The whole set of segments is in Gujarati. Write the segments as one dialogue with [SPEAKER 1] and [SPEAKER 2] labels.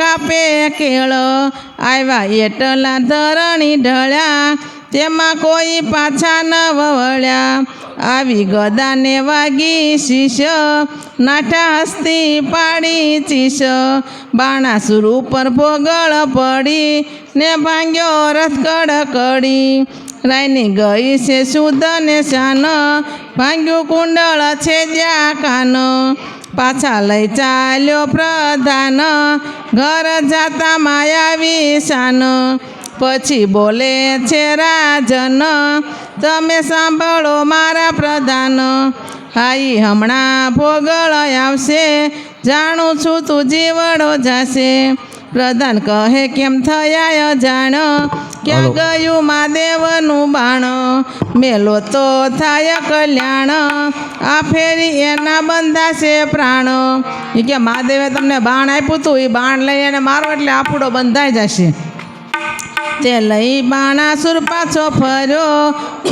[SPEAKER 1] કાપે કેળ આવ્યા એટલા ધરણી ઢળ્યા તેમાં કોઈ પાછા ન વળ્યા આવી ગદાને વાગી શીશ નાઠા હસ્તી પાડી ચીશ બાણાસુર ઉપર ભોગળ પડી ને ભાંગ્યો રથ કડકડી રાયની ગઈ છે શુદ્ધ ને શાન ભાંગ્યું કુંડળ છેદ્યા કાન પાછા લઈ ચાલ્યો પ્રધાન ઘર જાતા માયાવી શાન પછી બોલે છે રાજન તમે સાંભળો મારા પ્રધાન હાઈ હમણાં ભોગળ આવશે જાણું છું તું જીવડો જશે પ્રધાન કહે કેમ થયા જાણ ક્યાં ગયું મહાદેવનું બાણ મેલો તો થાય કલ્યાણ આ ફેરી એના બંધાશે પ્રાણ એ કે મહાદેવે તમને બાણ આપ્યું હતું એ બાણ લઈ એને મારો એટલે આપણો બંધાઈ જશે તે લઈ બાણાસુર પાછો ફર્યો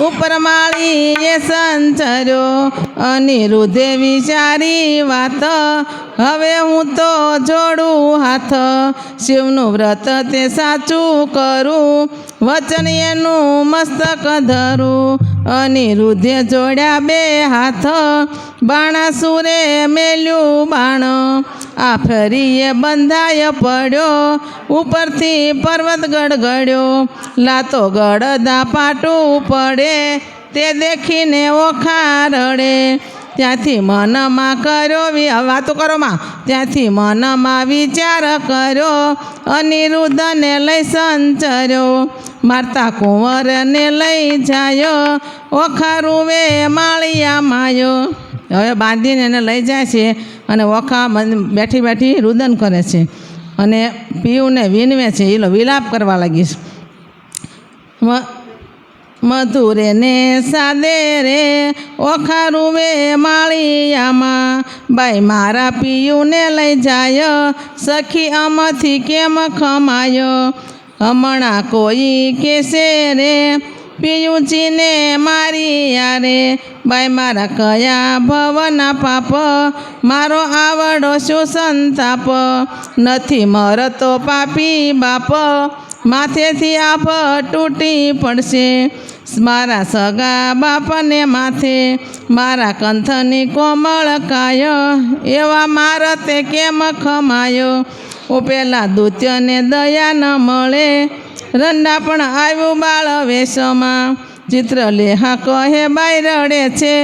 [SPEAKER 1] ઉપર માળીએ સંચર્યો અનિરુદ્ધે વિચારી વાત હવે હું તો જોડું હાથ શિવનું વ્રત તે સાચું કરું વચન એનું મસ્તક ધરું અનિરુદ્ધે જોડ્યા બે હાથ બાણાસુરે મેલ્યું બાણ આ ફરીએ બંધાય પડ્યો ઉપરથી પર્વત ગડગડ્યો લાતો ગળદા પાટું પડે તે દેખીને ઓખા રડે ત્યાંથી મનમાં કર્યો વાતો કરો માં ત્યાંથી મનમાં વિચાર કર્યો અનિરુદ્ધને લઈ સંચર્યો મારતા કુંવરને લઈ જાયો ઓખા રૂવે માળિયા માયો હવે બાંધીને એને લઈ જાય છે અને ઓખા બેઠી બેઠી રુદન કરે છે અને પીયુને વીનવે છે એ વિલાપ કરવા લાગીશ મધુરે ને સાદે રે ઓખા રૂવે માળિયામાં બાઈ મારા પિયુને લઈ જાય સખી આમાંથી કેમ ખમાયો હમણાં કોઈ કેસે રે પિયુજીને મારી યારે બાઈ મારા કયા ભવના પાપ મારો આવડો શું સંતાપ નથી મરતો પાપી બાપ માથેથી આપ તૂટી પડશે મારા સગા બાપને માથે મારા કંથની કોમળ કાય એવા મારતે કેમ ખમાયો ઓ પેલા દૂત્યને દયા ન મળે રંડા પણ આવ્યું બાળ વેશમાં ચિત્રલેખા કહે બાઈ રડે છે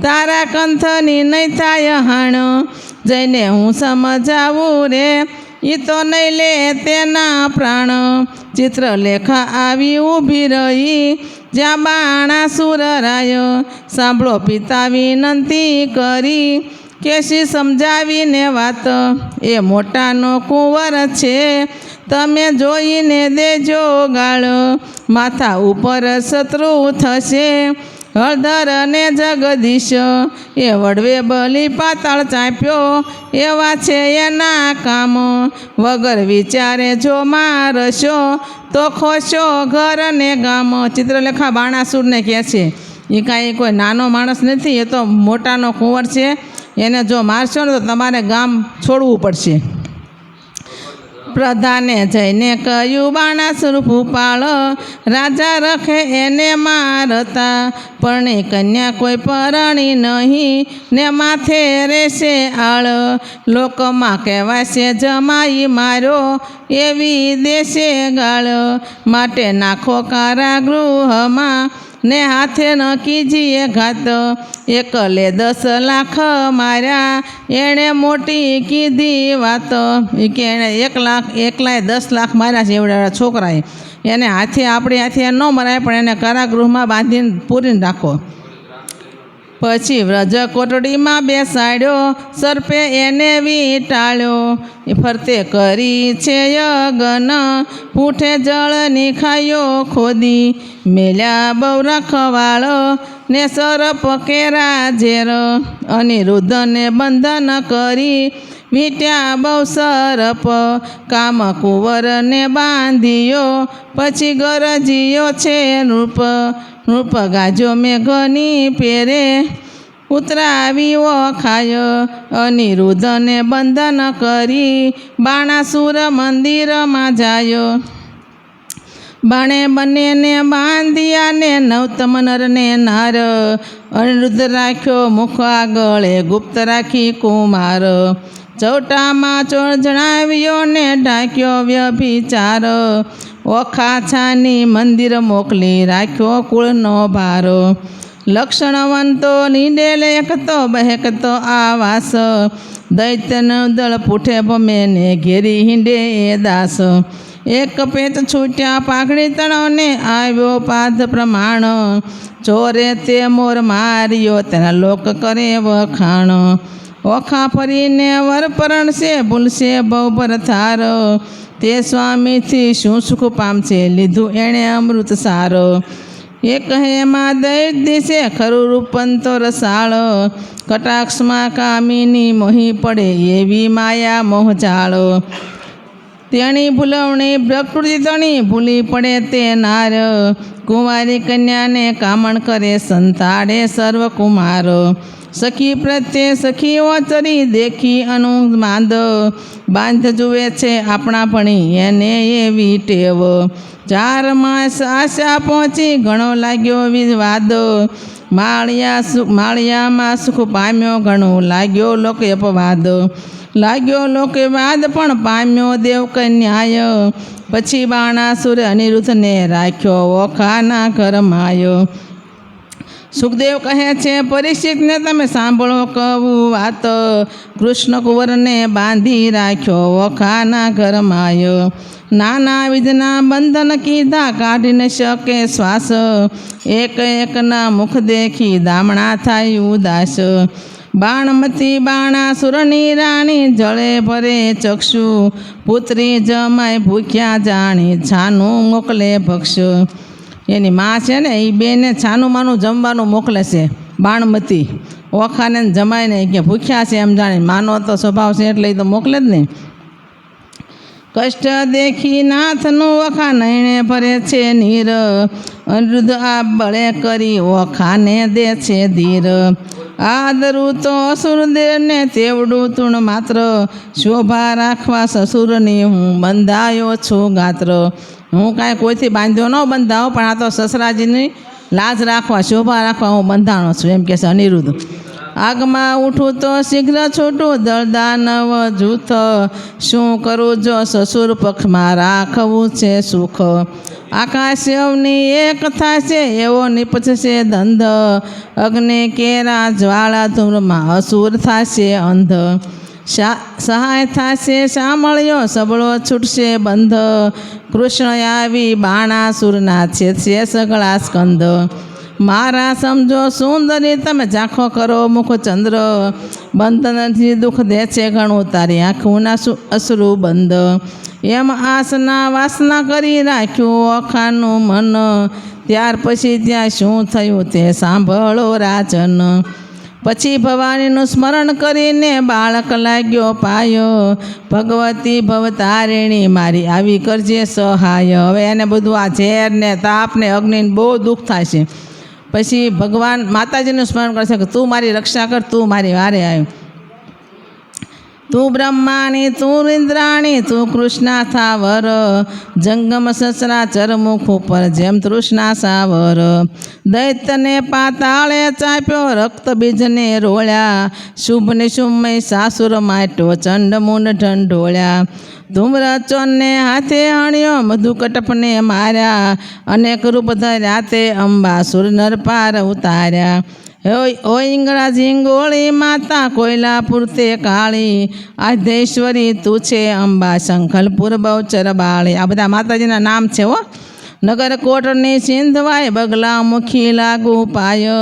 [SPEAKER 1] તારા કંથની નહીં થાય હાણ જઈને હું સમજાવું રે ઈ તો નહીં લે તેના પ્રાણ ચિત્રલેખા આવી ઊભી રહી જ્યાં બાણાસુર રાયો સાંભળો પિતા વિનંતી કરી કેશી સમજાવીને વાત એ મોટાનો કુંવર છે તમે જોઈને દેજો ગાળ માથા ઉપર શત્રુ થશે હળધર અને જગદીશ એ વડવે બલી પાતાળ ચાંપ્યો એવા છે એના કામ વગર વિચારે જો મારશો તો ખોશો ઘર ને ગામ ચિત્રલેખા બાણાસુરને કહે છે એ કાંઈ કોઈ નાનો માણસ નથી એ તો મોટાનો કુંવર છે એને જો મારશો ને તો તમારે ગામ છોડવું પડશે પ્રધાને જઈને કહ્યું બાણાસુર ભૂપાળ રાજા રખે એને મારતા પણ એ કન્યા કોઈ પરણી નહીં ને માથે રહેશે આળ લોકમાં કહેવાશે જમાઈ માર્યો એવી દેશે ગાળ માટે નાખો કારાગૃહમાં ને હાથે ન કીજીએ ઘાત એકલે 10 લાખ માર્યા એણે મોટી કીધી વાત કે એણે 1 લાખ એકલાએ 10 લાખ માર્યા છે એવડા છોકરાએ એને હાથે આપણે હાથે ન મરાય પણ એને કારાગૃહમાં બાંધીને પૂરીને રાખો પછી વ્રજ કોટડીમાં બેસાડ્યો સર્પે એને વીંટાળ્યો એ ફરતે કરી છે યજ્ઞ પૂઠે જળની ખાયો ખોદી મેલ્યા બહુ રખવાળ ને સર્પ કેરા ઝેર અનિરુદ્ધને બંધન કરી વીંટ્યા બહુ સર્પ કામ કુંવરને બાંધ્યો પછી ગરજીયો છે નૃપ નૃપ ગાજો મેઘની પેરે ઉતરાવી ઓખાય અનિરુદ્ધને બંધન કરી બાણાસુર મંદિરમાં જાય બાણે બંનેને બાંધ્યા ને નવતમ નરને નાર અનિરુદ્ધ રાખ્યો મુખ આગળ ગુપ્ત રાખી કુમાર ચૌટામાં ચોર જણાવ્યો ને ઢાંક્યો વ્યભિચાર ઓખા છાની મંદિર મોકલી રાખ્યો કુળનો ભાર લક્ષણવંતો નીડેલ એકતો બહેકતો આવાસ દૈત્યનું દળ પૂઠે ભમે ને ઘેરી હિંડે એ દાસ એક પેચ છૂટ્યા પાઘડી તણોને આવ્યો પાદ પ્રમાણ ચોરે તે મોર માર્યો તેના લોક કરે વખાણ ઓખા ફરીને વર પરણશે ભૂલશે બહુબર થાર તે સ્વામીથી શું સુખ પામશે લીધું એણે અમૃત સાર એક હેમાં દૈત દિશે ખરું રૂપંતો રસાળ કટાક્ષમાં કામિની મોહી પડે એવી માયા મોહજાળ તેણી ભૂલવણી પ્રકૃતિ તણી ભૂલી પડે તે નાર કુંવારી કન્યાને કામણ કરે સંતાડે સર્વ કુમાર સખી પ્રત્યે સખીઓ ચરી દેખી અનુમાદ બાંધ જુએ છે આપણા ભણી એને એવી ટેવ 4 માસ આશા પહોંચી ઘણો લાગ્યો વિવાદ માળિયામાં સુખ પામ્યો ઘણો લાગ્યો લોક અપવાદ પણ પામ્યો દેવ કન્યાય પછી બાણાસુર અનિરુદ્ધને રાખ્યો ઓખાના ઘરમાયો સુખદેવ કહે છે પરીક્ષિતને તમે સાંભળો કહું વાત કૃષ્ણ કુંવરને બાંધી રાખ્યો ઓખાના ઘરમાયો નાના વિધના બંધન કીધા કાઢી ન શકે શ્વાસ એક એકના મુખ દેખી દામણા થાય ઉદાસ બાણમતી બાણાસુરની રાણી જળે ભરે ચક્ષુ પુત્રી જમાય ભૂખ્યા જાણી છાનું મોકલે ભક્ષ એની માં છે ને એ બેને છાનું માનું જમવાનું મોકલે છે બાણમતી ઓખાને જમાઈને કે ભૂખ્યા છે એમ જાણે માનો તો સ્વભાવ છે એટલે એ તો મોકલે જ ને કષ્ટ દેખી નાથનું ઓખા નયણે ભરે છે નીર અનિરુદ્ધ આ બળે કરી ઓખાને દે છે ધીર આદરું તો અસુરદેવને તેવડું તુણ માત્ર શોભા રાખવા સસુરની હું બંધાયો છું ગાત્ર હું કાંઈ કોઈથી બાંધ્યો ન બંધાવો પણ આ તો સસરાજીની લાજ રાખવા શોભા રાખવા હું બંધાણો છું એમ કહે છે અનિરુદ્ધ આગમાં ઉઠું તો શીઘ્ર છૂટું દળદાનવ જૂથ શું કરું જો સસુર પક્ષમાં રાખવું છે સુખ આકાશની એક થશે એવો નિપજશે ધંધ અગ્નિ કેરા જ્વાળા ધૂળમાં અસુર થશે અંધ સહાય થશે સાંભળ્યો સબળો છૂટશે બંધ કૃષ્ણ આવી બાણાસુરના છે સગળા સ્કંદ મારા સમજો સુંદરી તમે ઝાંખો કરો મુખ ચંદ્ર બંધનથી દુઃખ દે છે ઘણું તારી આંખોના અસરુ બંધ એમ આસના વાસના કરી રાખ્યું ઓખાનું મન ત્યાર પછી ત્યાં શું થયું તે સાંભળો રાજન પછી ભવાનીનું સ્મરણ કરીને બાળક લાગ્યો પાયો ભગવતી ભવતારિણી મારી આવી કરજે સહાય હવે એને બધું આ ઝેર ને તાપ ને અગ્નિને બહુ દુઃખ થાય છે પછી ભગવાન માતાજીનું સ્મરણ કરશે કે તું મારી રક્ષા કર તું મારી વારે આવ્યો તું બ્રહ્માની તું ઇન્દ્રાણી તું કૃષ્ણા થાવર જંગમ સસરા ચરમુખ ઉપર જેમ તૃષ્ણા સાવર દૈત્યને પાતાળે ચાપ્યો રક્ત બીજને રોળ્યા શુભ નિશુમય સાસુર માટો ચંડ મુંડ ઢંઢોળ્યા ધૂમ્રચોરને હાથે હણ્યો મધુકટપને માર્યા અનેક રૂપ ધર્યા તે અંબાસુર નરપાર ઉતાર્યા ઓ ઈંગળા ઝીંગોળી માતા કોયલાપુર તે કાળી આધેશ્વરી તું છે અંબા શંખલપુર બહુચર બાળી આ બધા માતાજીના નામ છે હો નગર કોટની સિંધવાય બગલા મુખી લાગુ પાય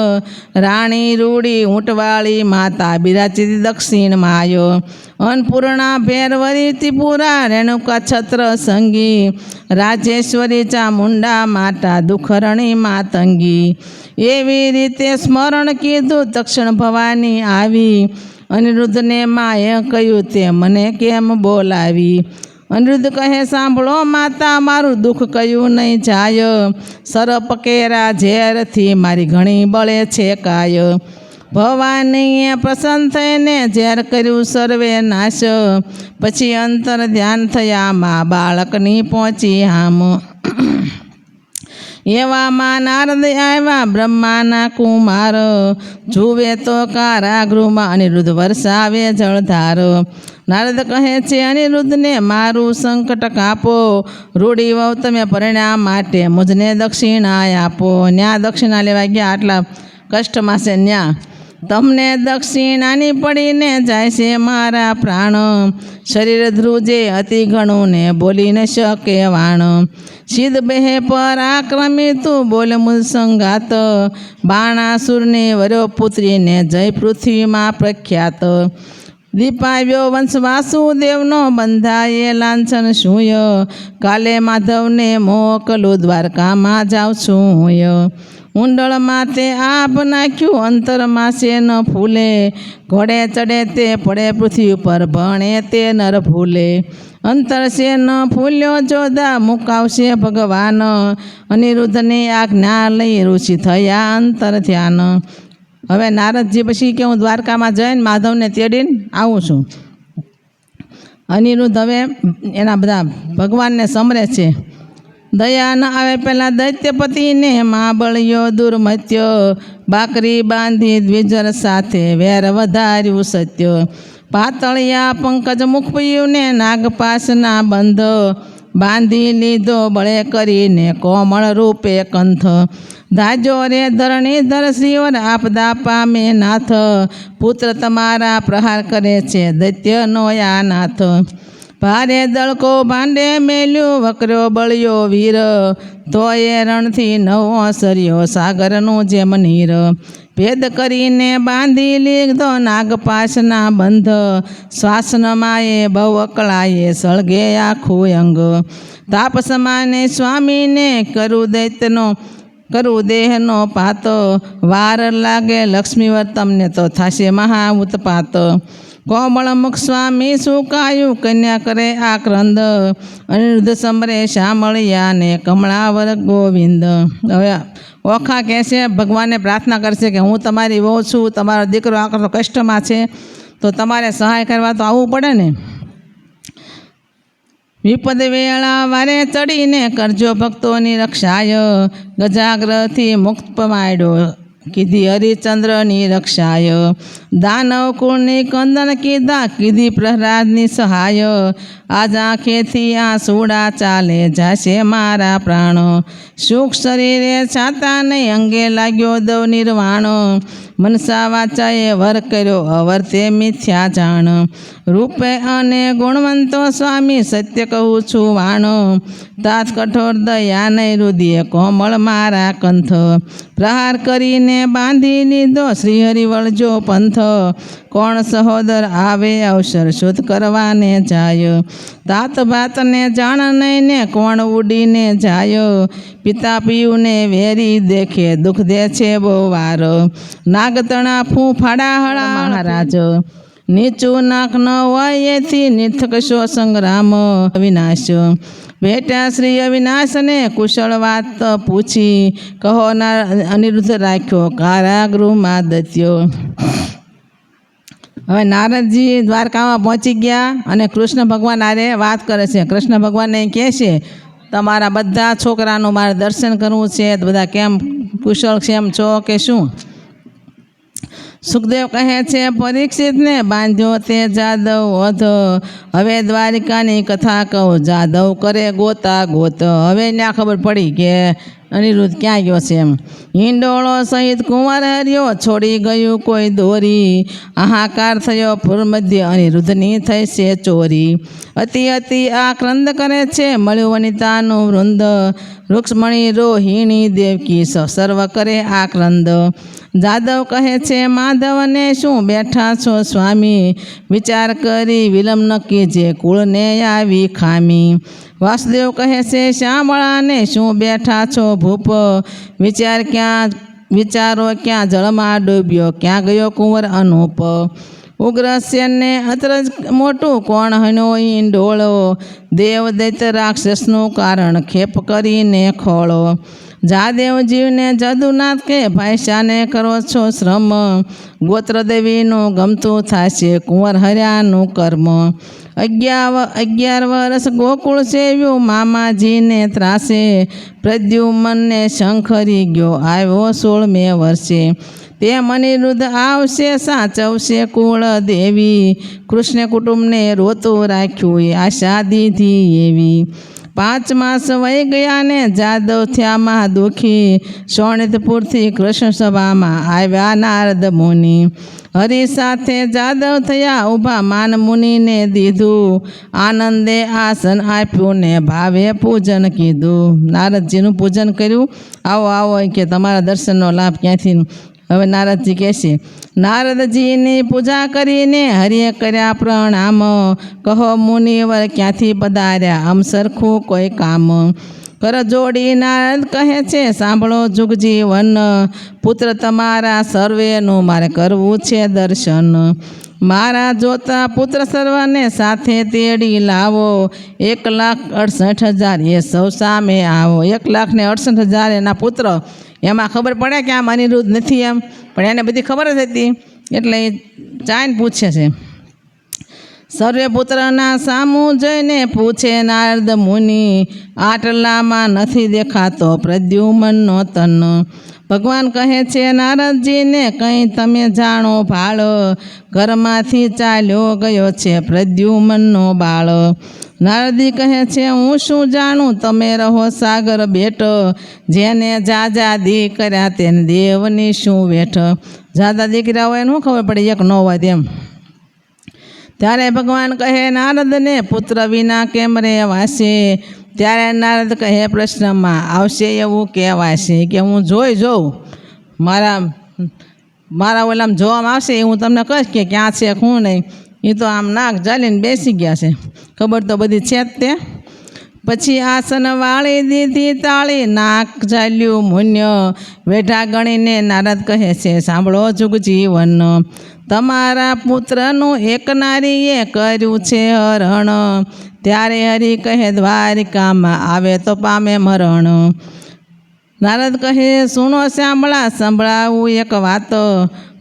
[SPEAKER 1] રાણી રૂડી ઊંટવાળી માતા બિરાચી દક્ષિણ માયો અન્નપૂર્ણા ભેરવરી ત્રિપુરા રેણુકા છત્ર સંગી રાજેશ્વરી ચામુંડા માતા દુખરણી માતંગી એવી રીતે સ્મરણ કીધું તક્ષણ ભવાની આવી અનિરુદ્ધને માએ કહ્યું તે મને કેમ બોલાવી અનિરુદ્ધ કહે સાંભળો માતા મારું દુઃખ કયું નહીં જાય સરપ કેરા ઝેરથી મારી ઘણી બળે છે કાય ભવાનીએ પ્રસન્ન થઈને ઝેર કર્યું સર્વે નાશ, પછી અંતર ધ્યાન થયા મા બાળકની પહોંચી હામ. એવામાં નારદ આવ્યા બ્રહ્માના કુમાર, જુએ તો કારાગૃહમાં અનિરુદ્ધ વરસાવે જળધાર. નારદ કહે છે અનિરુદ્ધને મારું સંકટ કાપો, રૂડી વહુ તમે પરિણામ માટે મુજને દક્ષિણા આપો. ન્યા દક્ષિણા લેવા ગયા, આટલા કષ્ટમાં છે ન્યા તમને દક્ષિણાની પડીને જાય છે મારા પ્રાણ. શરીર ધ્રુજે અતિ ઘણું ને બોલી ન શકે વાણ. સિદ્ધ બેહે પરાક્રમી તું બોલ મુજ સંગાત, બાણાસુરની વર્યો પુત્રીને જય પૃથ્વીમાં પ્રખ્યાત. દીપાવ્યો વંશ વાસુદેવનો બંધાયે લાંછન શુંય, કાલે માધવને મોકલું દ્વારકામાં જાઉં છું. ઊંડળમાં તે આપ નાખ્યું અંતરમાં છે ન ફૂલે, ઘોડે ચડે તે પડે પૃથ્વી ઉપર ભણે તે નર ભૂલે. અંતર છે ન ફૂલ્યો જોદા મુકાવશે ભગવાન, અનિરુદ્ધની આજ્ઞા લઈ ઋષિ થયા અંતર ધ્યાન. હવે નારદજી પછી કે હું દ્વારકામાં જઈને માધવને તેડીને આવું છું. અનિરુદ્ધ હવે એના બધા ભગવાનને સમરે છે. દયા ન આવે પહેલાં દૈત્યપતિને મહાબળિયો દુર્મત્યો, બાકરી બાંધી દ્વિજર સાથે વેર વધાર્યું સત્ય. પાતળિયા પંકજ મુખપીયુંને નાગપાસના બંધ, બાંધી લીધો બળે કરીને કોમળ રૂપે કંથ. ધાજો રે ધરણીધર શ્રીવર આપદા પામે નાથ, પુત્ર તમારા પ્રહાર કરે છે દૈત્યનો આ નાથ. ભારે દળકો ભાંડે મેલ્યું વકર્યો બળ્યો વીર, તોય રણથી નવો સર્યો સાગરનું જેમ નીર. ભેદ કરીને બાંધી લીધો નાગપાસના બંધ, શ્વાસનમાએ બહુ અકળાએ સળગે આખું અંગ. તાપ સમાને સ્વામીને કરું દેહનો પાતો, વાર લાગે લક્ષ્મીવર તમને તો થશે મહા ઉત્પાત. કોમળ મુખ સ્વામી સુકાયું કન્યા કરે આક્રંદ, અનિરુદ્ધ સમરે શામળિયા ને કમળાવર ગોવિંદ. હવે ઓખા કહેશે ભગવાનને પ્રાર્થના કરશે કે હું તમારી વહુ છું, તમારો દીકરો આકરો કષ્ટમાં છે, તો તમારે સહાય કરવા તો આવવું પડે ને. વિપદ વેળા વારે ચડીને કરજો ભક્તોની રક્ષાય, ગજાગ્રહથી મુક્ત પમાડ્યો કીધી હરિચંદ્રની રક્ષાય. દાનવ કુળની કંદન કીધા કીધી પ્રહલાદની સહાય, આજ આંખેથી આંસુડા ચાલે જાશે મારા પ્રાણો. સુખ શરીરે છાતા નહીં અંગે લાગ્યો દવ નિર્વાણ, મનસા વાચાએ વર કર્યો અવર તે મિથ્યા જાણ. રૂપે અને ગુણવંતો સ્વામી સત્ય કહું છું વાણો, તાત કઠોર દયા નહીં રુદિએ કોમળ મારા કંથ. પ્રહાર કરીને બાંધી લીધો શ્રીહરિ વળજો પંથ, કોણ સહોદર આવે અવસર શોધ કરવાને જાય. તાત ભાતને જાણ નહીં ને કોણ ઉડીને જાય, પિતા પિયુને વેરી દેખે દુઃખ દે છે બહુ વાર. નાગતણા ફૂંફાડા હળા મહારાજ, નીચું નાક ન હોય એથી નિર્થકશો સંગ્રામ અવિનાશ. બેટા શ્રી અવિનાશને કુશળ વાત પૂછી, કહો ના અનિરુદ્ધ રાખ્યો કારાગૃહમાં દત્યો. હવે નારદજી દ્વારકામાં પહોંચી ગયા અને કૃષ્ણ ભગવાન આરે વાત કરે છે. કૃષ્ણ ભગવાનને કહે છે તમારા બધા છોકરાનું મારે દર્શન કરવું છે, બધા કેમ કુશળ કેમ છો કે શું. સુખદેવ કહે છે પરીક્ષિતને બાંધ્યો તે જાદવ વધ, હવે દ્વારિકાની કથા કહું જાદવ કરે ગોતા ગોત. હવે ત્યાં ખબર પડી કે અનિરુદ્ધ ક્યાં ગયો છે એમ. હિંડોળો સહિત કુંવર હર્યો છોડી ગયું કોઈ દોરી, હાહાકાર થયો પૂર મધ્ય અનિરુદ્ધની થઈ છે ચોરી. અતિ અતિ આક્રંદ કરે છે મળ્યું વનિતાનું વૃંદ, રૂક્ષ્મણી રોહિણી દેવકી સર્વ કરે આક્રંદ. જાદવ કહે છે માધવને શું બેઠા છો સ્વામી, વિચાર કરી વિલંબ ન કીજે કુળને આવી ખામી. વાસુદેવ કહે છે શ્યામળાને શું બેઠા છો ભૂપ, વિચારો ક્યાં જળમાં ડૂબ્યો ક્યાં ગયો કુંવર અનુપ. ઉગ્રસેનને અતરજ મોટું કોણ હનો ઈંડોળો, દેવ દૈત્ય રાક્ષસનું કારણ ખેપ કરીને ખોળો. જાદેવજીવને જદુનાથ કે ભાઈ શાને કરો છો શ્રમ, ગોત્રદેવીનું ગમતું થશે કુંવર હર્યાનું કર્મ. 11 વર્ષ ગોકુળ સેવ્યું મામાજીને ત્રાસે, પ્રદ્યુમનને શંખરી ગયો આવ્યો 16મે વર્ષે. તે અનિરુદ્ધ આવશે સાચવશે કુળ દેવી, કૃષ્ણ કુટુંબને રોતું રાખ્યું એ આશા દીધી એવી. 5 માસ વહી ગયા ને જાદવ થયા મહાદુખી, શોણિતપુરથી કૃષ્ણ સભામાં આવ્યા નારદ મુનિ. હરિ સાથે જાદવ થયા ઊભા માન મુનિને દીધું, આનંદે આસન આપ્યું ને ભાવે પૂજન કીધું. નારદજીનું પૂજન કર્યું. આવો આવો કે તમારા દર્શનનો લાભ ક્યાંથી. હવે નારદજી કહેશે, નારદજીની પૂજા કરીને હરિએ કર્યા પ્રણામ, કહો મુનિવર ક્યાંથી પધાર્યા આમ સરખું કોઈ કામ. કર જોડી નારદ કહે છે સાંભળો જુગજીવન, પુત્ર તમારા સર્વેનું મારે કરવું છે દર્શન. મારા જોતા પુત્ર સર્વને સાથે તેડી લાવો, 1,68,000 એ સૌ સામે આવો. 1,68,000 એના પુત્ર. એમાં ખબર પડે કે આમ અનિરુદ્ધ નથી એમ, પણ એને બધી ખબર જ હતી એટલે એ ચાઈને પૂછે છે. સર્વે પુત્રના સામું જોઈને પૂછે નારદ મુનિ, આટલામાં નથી દેખાતો પ્રદ્યુમનનો તન. ભગવાન કહે છે નારદજીને કંઈ તમે જાણો ભાળ, ઘરમાંથી ચાલ્યો ગયો છે પ્રદ્યુમનનો બાળ. નારદી કહે છે હું શું જાણું તમે રહો સાગર બેઠ, જેને જાજા દી કર્યા તેને દેવની શું વેઠ. જાદા દીકરા હોય એને શું ખબર પડે એક ન હોય તેમ. ત્યારે ભગવાન કહે નારદને પુત્ર વિના કેમ રહેવાશે. ત્યારે નારદ કહે પ્રશ્નમાં આવશે એવું કહેવાશે કે હું જોઉં મારા ઓલામાં જોવામાં આવશે એ હું તમને કહીશ કે ક્યાં છે શું નહીં. એ તો આમ નાક જાલીને બેસી ગયા છે, ખબર તો બધી છે જ તે. પછી આસન વાળી દીધી તાળી, નાક ચાલ્યું મુન્ય, વેઢા ગણીને નારદ કહે છે સાંભળો જુગજીવન, તમારા પુત્રનું એક નારીએ કર્યું છે હરણ, ત્યારે હરિ કહે દ્વારિકામાં આવે તો પામે મરણ. નારદ કહે સુનો સંભળાવું એક વાત,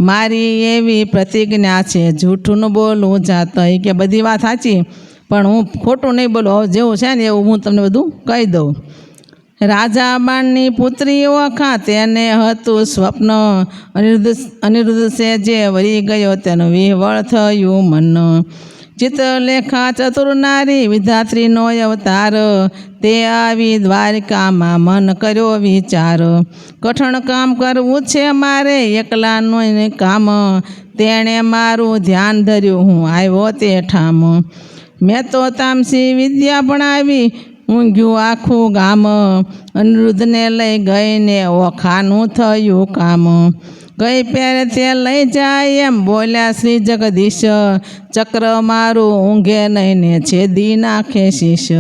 [SPEAKER 1] મારી એવી પ્રતિજ્ઞા છે જૂઠું ન બોલું જાત. એ કે બધી વાત સાચી પણ હું ખોટું નહીં બોલું, જેવું છે ને એવું હું તમને બધું કહી દઉં. રાજા બાણની પુત્રી ઓળખા તેને હતું સ્વપ્ન, અનિરુદ્ધ છે જે વરી ગયો તેનું વિહવળ થયું મન. ચિત્રલેખા ચતુર નારી વિધાત્રીનો અવતાર, તે આવી દ્વારિકામાં મન કર્યો વિચાર. કઠણ કામ કરવું છે મારે એકલાનું કામ, તેણે મારું ધ્યાન ધર્યું હું આવ્યો તે ઠામ. મેં તો તામસી વિદ્યા ભણાવી ઊંઘ્યું આખું ગામ, અનિરુદ્ધને લઈ ગઈને ઓખાનું થયું કામ. ગઈ પહેરે તે લઈ જાય એમ બોલ્યા શ્રી જગદીશ, ચક્ર મારું ઊંઘે નહીં ને છેદી નાખે શીશ.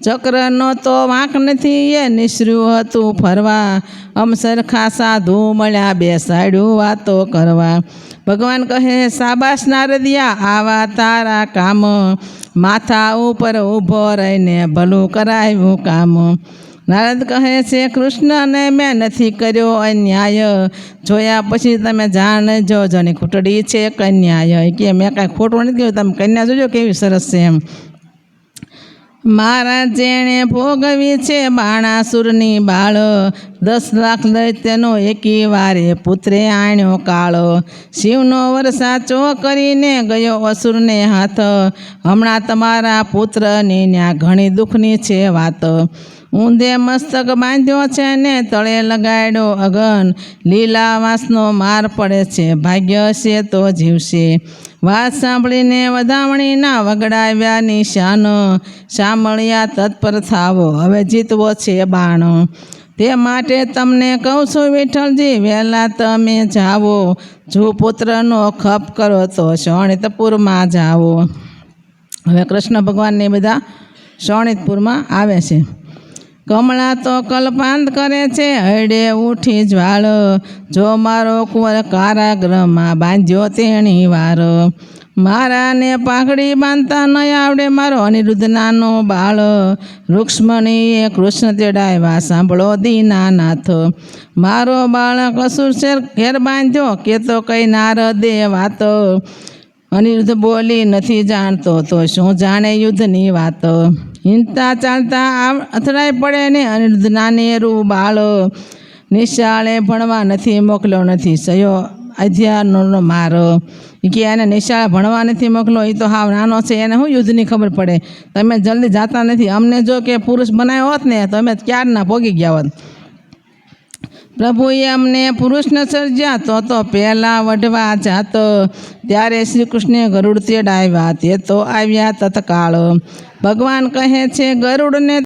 [SPEAKER 1] ચક્રનો તો વાંક નથી એ નિસર્યું હતું ફરવા, અમ સરખા સાધુ મળ્યા બેસાડ્યું વાતો કરવા. ભગવાન કહે સાબાશ નારદિયા આવા તારા કામ, માથા ઉપર ઊભો રહીને ભલું કરાવ્યું કામ. નારદ કહે છે કૃષ્ણને મેં નથી કર્યો અન્યાય, જોયા પછી તમે જાણજો જણી ખૂટડી છે કન્યાય. કે મેં કાંઈ ખોટું નથી કર્યું, તમે કન્યા જોજો કેવી સરસ છે એમ. મારા જેણે ભોગવી છે બાણાસુરની બાળ, 10 લાખ દૈત્યનો એકી વારે પુત્રે આણ્યો કાળ. શિવનો વર સાચો કરીને ગયો અસુરને હાથ, હમણાં તમારા પુત્રની ન્યા ઘણી દુઃખની છે વાત. ઊંધે મસ્તક બાંધ્યો છે ને તળે લગાડ્યો અગન, લીલા વાસનો માર પડે છે ભાગ્ય છે તો જીવશે. વાત સાંભળીને વધામણીના વગડાવ્યા નિશાન, સાંભળ્યા તત્પર થાવો હવે જીતવો છે બાણ. તે માટે તમને કહું છું વિઠ્ઠલજી વહેલા તમે જાઓ, જો પુત્રનો ખપ કરો તો શોણિતપુરમાં જાઓ. હવે કૃષ્ણ ભગવાનને બધા શોણિતપુરમાં આવે છે. કમળા તો કલ્પાંત કરે છે હૈડે ઉઠી જ્વાળ, જો મારો કુંવર કારાગૃહમાં બાંધ્યો તેણી વાર. મારાને પાઘડી બાંધતા ન આવડે મારો અનિરુદ્ધ નાનો બાળ. રૂક્ષ્મણીએ કૃષ્ણ તેડાવ્યા સાંભળો દીનાનાથ. મારો બાળક અસુર શેર ઘેર બાંધ્યો કે તો કઈ નારદે વાત. અનિરુદ્ધ બોલી નથી જાણતો તો શું જાણે યુદ્ધની વાત. હિંતા ચાલતા અથડાઈ પડે ને અનિરુદ્ધ નાનેરું બાળ. નિશાળે ભણવા નથી મોકલ્યો નથી સયો અધ્યારનો માર. કે એને નિશાળે ભણવા નથી મોકલો એ તો હાવ નાનો છે એને શું યુદ્ધની ખબર પડે. તમે જલ્દી જાતા નથી. અમને જો કે પુરુષ બનાવ્યો હોત ને તો અમે ક્યારના ભોગી ગયા હોત. પ્રભુએ અમને પુરુષને સર્જ્યા તો પહેલાં વઢવા જાત. ત્યારે શ્રી કૃષ્ણે ગરુડ તેડાવ્યા તે તો આવ્યા તત્કાળ. ભગવાન કહે છે ગરુડને